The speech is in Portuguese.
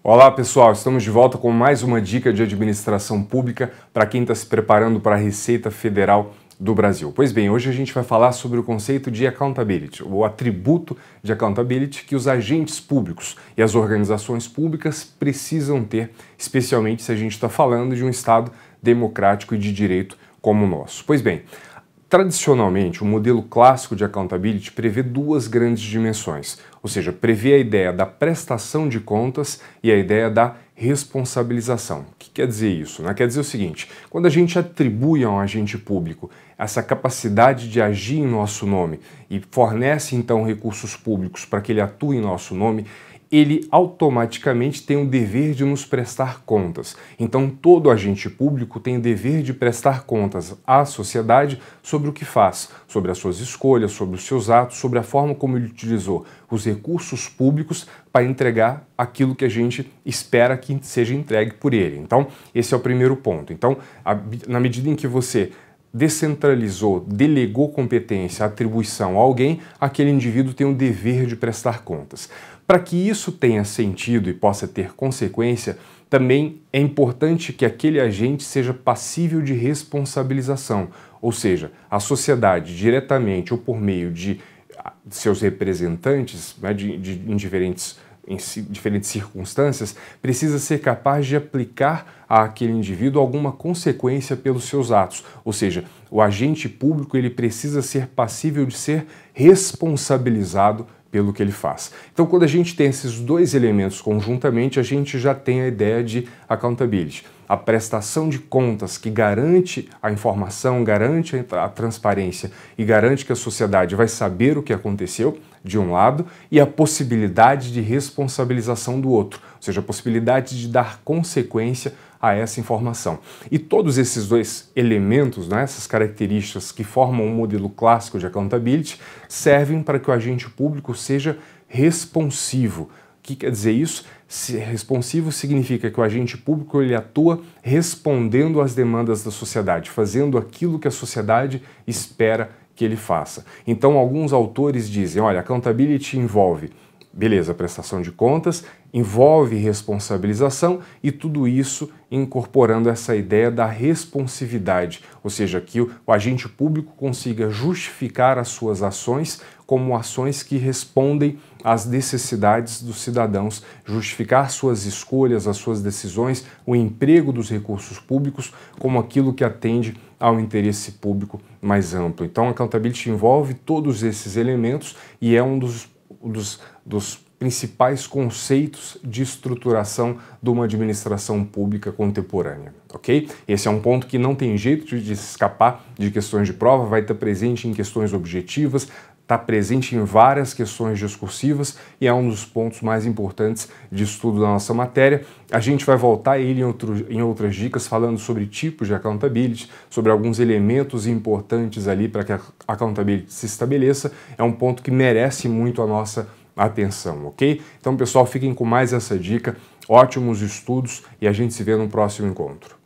Olá pessoal, estamos de volta com mais uma dica de administração pública para quem está se preparando para a Receita Federal do Brasil. Pois bem, hoje a gente vai falar sobre o conceito de accountability, o atributo de accountability que os agentes públicos e as organizações públicas precisam ter, especialmente se a gente está falando de um Estado democrático e de direito como o nosso. Pois bem, tradicionalmente, o modelo clássico de accountability prevê duas grandes dimensões, ou seja, prevê a ideia da prestação de contas e a ideia da responsabilização. O que quer dizer isso? Quer dizer o seguinte, quando a gente atribui a um agente público essa capacidade de agir em nosso nome e fornece então recursos públicos para que ele atue em nosso nome, ele automaticamente tem o dever de nos prestar contas. Então, todo agente público tem o dever de prestar contas à sociedade sobre o que faz, sobre as suas escolhas, sobre os seus atos, sobre a forma como ele utilizou os recursos públicos para entregar aquilo que a gente espera que seja entregue por ele. Então, esse é o primeiro ponto. Então, na medida em que você descentralizou, delegou competência, atribuição a alguém, aquele indivíduo tem o dever de prestar contas. Para que isso tenha sentido e possa ter consequência, também é importante que aquele agente seja passível de responsabilização, ou seja, a sociedade, diretamente ou por meio de seus representantes, em diferentes circunstâncias, precisa ser capaz de aplicar àquele indivíduo alguma consequência pelos seus atos. Ou seja, o agente público ele precisa ser passível de ser responsabilizado pelo que ele faz. Então, quando a gente tem esses dois elementos conjuntamente, a gente já tem a ideia de accountability. A prestação de contas que garante a informação, garante a transparência e garante que a sociedade vai saber o que aconteceu, de um lado, e a possibilidade de responsabilização do outro, ou seja, a possibilidade de dar consequência a essa informação. E todos esses dois elementos, essas características que formam um modelo clássico de accountability, servem para que o agente público seja responsivo. O que quer dizer isso? Responsivo significa que o agente público ele atua respondendo às demandas da sociedade, fazendo aquilo que a sociedade espera que ele faça. Então, alguns autores dizem, olha, accountability envolve, beleza, prestação de contas, envolve responsabilização e tudo isso incorporando essa ideia da responsividade, ou seja, que o agente público consiga justificar as suas ações como ações que respondem às necessidades dos cidadãos, justificar suas escolhas, as suas decisões, o emprego dos recursos públicos como aquilo que atende ao interesse público mais amplo. Então, a accountability envolve todos esses elementos e é um dos principais conceitos de estruturação de uma administração pública contemporânea, ok? Esse é um ponto que não tem jeito de escapar de questões de prova, vai estar presente em questões objetivas, está presente em várias questões discursivas e é um dos pontos mais importantes de estudo da nossa matéria. A gente vai voltar a ele em outras dicas falando sobre tipos de accountability, sobre alguns elementos importantes ali para que a accountability se estabeleça. É um ponto que merece muito a nossa atenção, ok? Então, pessoal, fiquem com mais essa dica, ótimos estudos e a gente se vê no próximo encontro.